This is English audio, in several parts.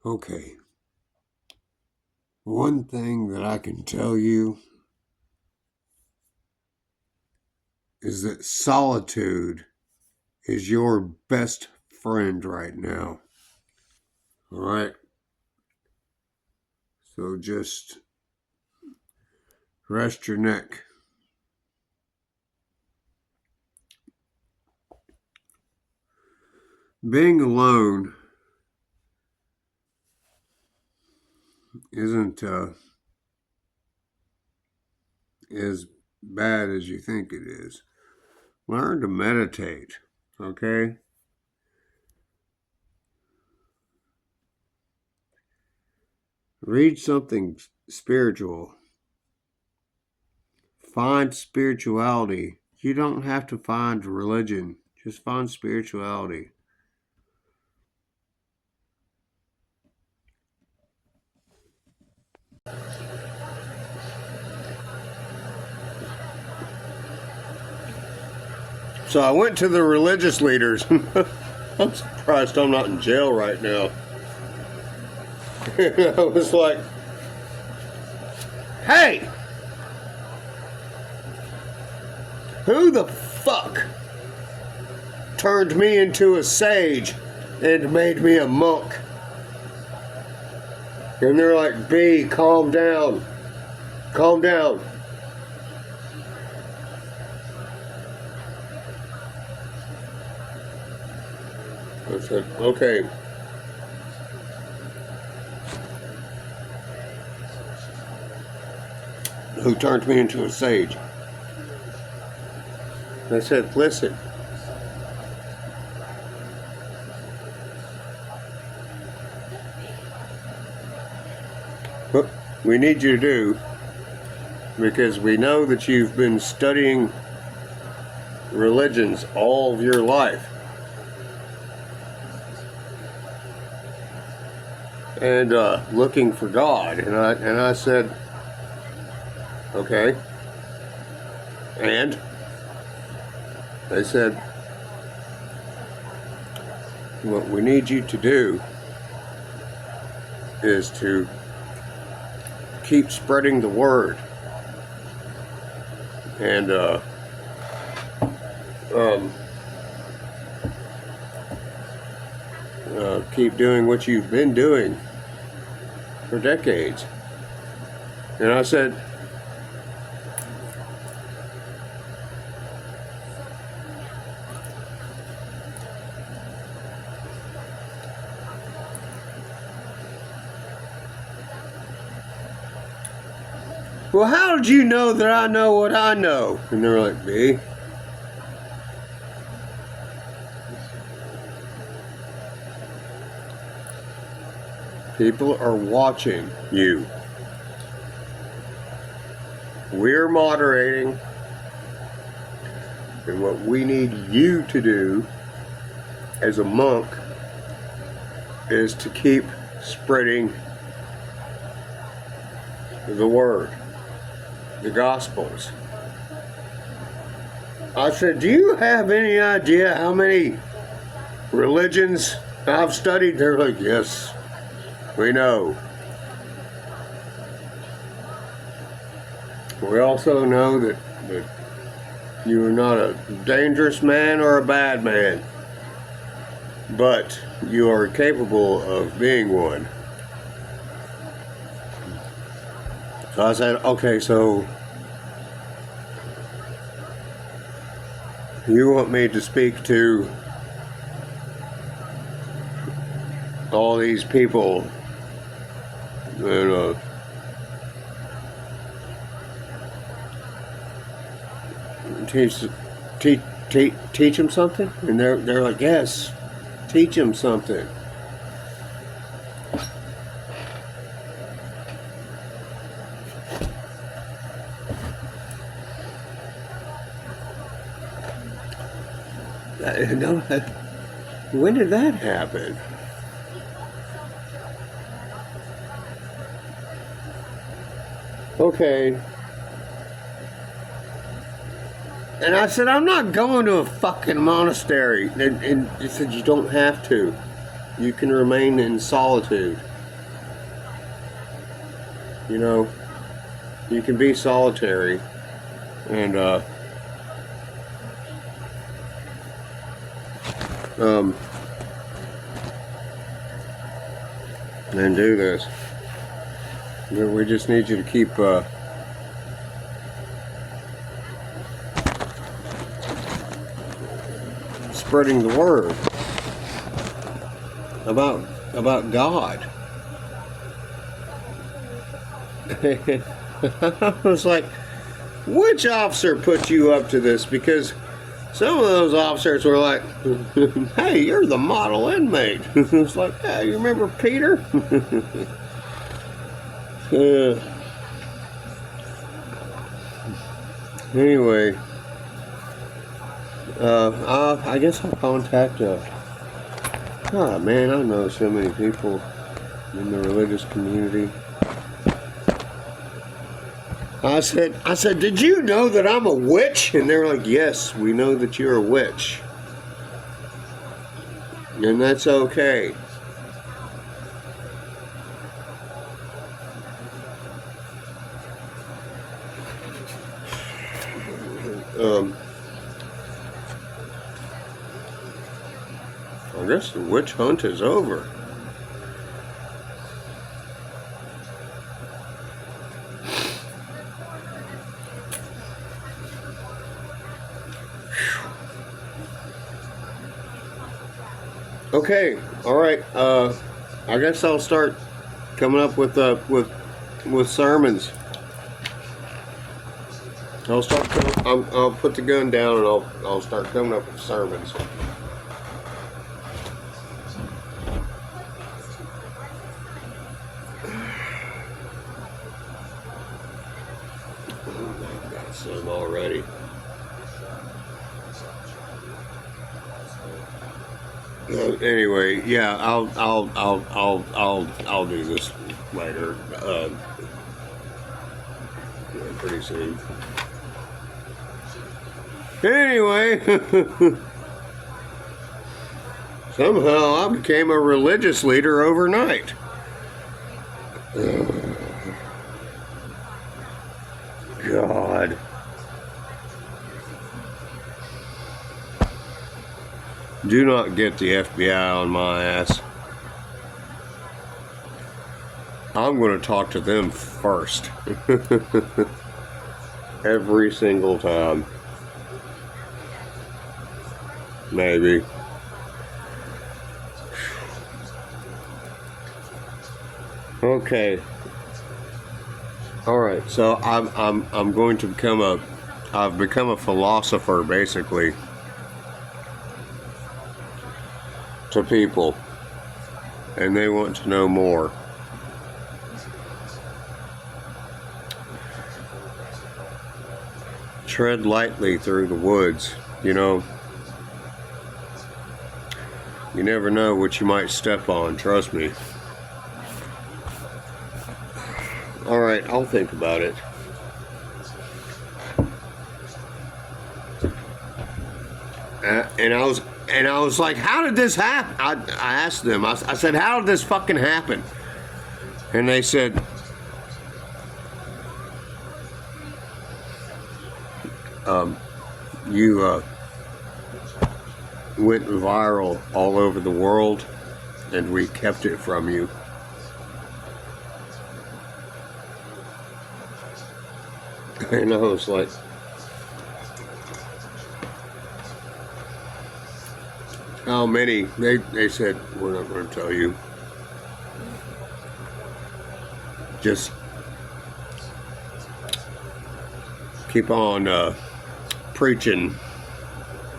Okay. One thing that I can tell you is that solitude is your best friend right now. All right? So just rest your neck. Being alone isn't as bad as you think it is. Learn to meditate, okay? Read something spiritual. Find spirituality. You don't have to find religion. Just find spirituality. So I went to the religious leaders. I'm surprised I'm not in jail right now. I was like, hey! Who the fuck turned me into a sage and made me a monk? And they're like, B, calm down. Calm down. I said, okay. Who turned me into a sage? I said, listen. What we need you to do, because we know that you've been studying religions all of your life. And looking for God. And I said, okay. And they said, what we need you to do is to keep spreading the word. And keep doing what you've been doing for decades. And I said, well, how did you know that I know what I know? And they're like, B. People are watching you. We're moderating. And what we need you to do as a monk is to keep spreading the word, the Gospels. I said, do you have any idea how many religions I've studied? They're like, yes. We know. We also know that you are not a dangerous man or a bad man, but you are capable of being one. So I said, okay, so you want me to speak to all these people and teach them something? And they're like, yes, teach them something. When did that happen? Okay. And I said, I'm not going to a fucking monastery. And he said, you don't have to. You can remain in solitude. You know, you can be solitary and and do this. We just need you to keep spreading the word about God. I was like, which officer put you up to this? Because some of those officers were like, hey, you're the model inmate. It's like, yeah, you remember Peter? Anyway, I guess I'll contact, oh man, I know so many people in the religious community. I said, did you know that I'm a witch? And they're like, yes, we know that you're a witch. And that's okay. I guess the witch hunt is over. Okay, all right. I guess I'll start coming up with sermons. I'll put the gun down and I'll start coming up with sermons. I've got some already. Anyway, yeah, I'll do this later. Pretty soon. Anyway, somehow I became a religious leader overnight. God. Do not get the FBI on my ass. I'm going to talk to them first. Every single time. Maybe. Okay. All right. So I'm going to I've become a philosopher basically to people, and they want to know more. Tread lightly through the woods, you know. You never know what you might step on, trust me. Alright, I'll think about it. And I was like, how did this happen? I asked them, I said, how did this fucking happen? And they said, you went viral all over the world and we kept it from you. And I was like, how many? They said, we're not going to tell you. Just keep on preaching,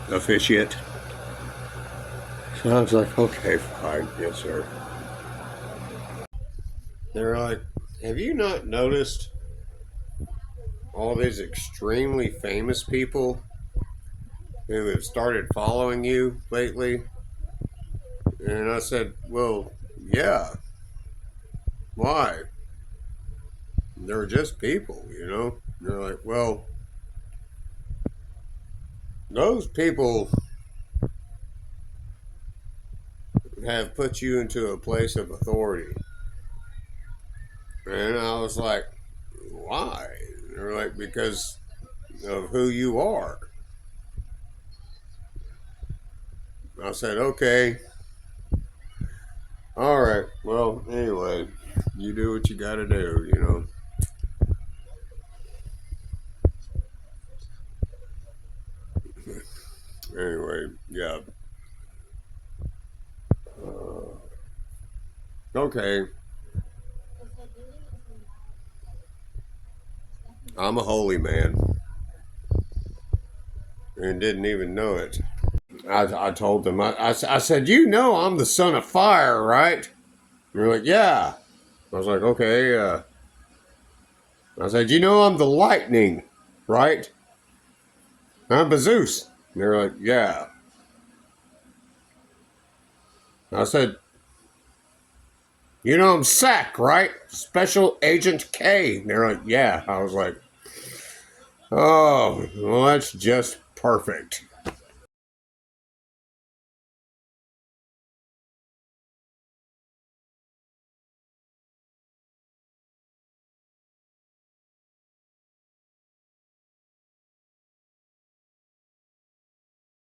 officiate. So I was like, okay, fine. Yes, sir. They're like, have you not noticed all these extremely famous people who have started following you lately? And I said, well, yeah. Why? They're just people, you know? And they're like, well, those people have put you into a place of authority. And I was like, why? They're like, because of who you are. I said, okay, all right. Well, anyway, you do what you got to do, you know. Anyway, yeah. Okay, I'm a holy man and didn't even know it. I told them, I said, you know, I'm the son of fire, right? And they're like, yeah. I was like, okay. I said, you know, I'm the lightning, right? I'm a Zeus. And they're like, yeah. I said, you know, I'm SAC, right? Special Agent K. And they're like, yeah. I was like, oh, well, that's just perfect.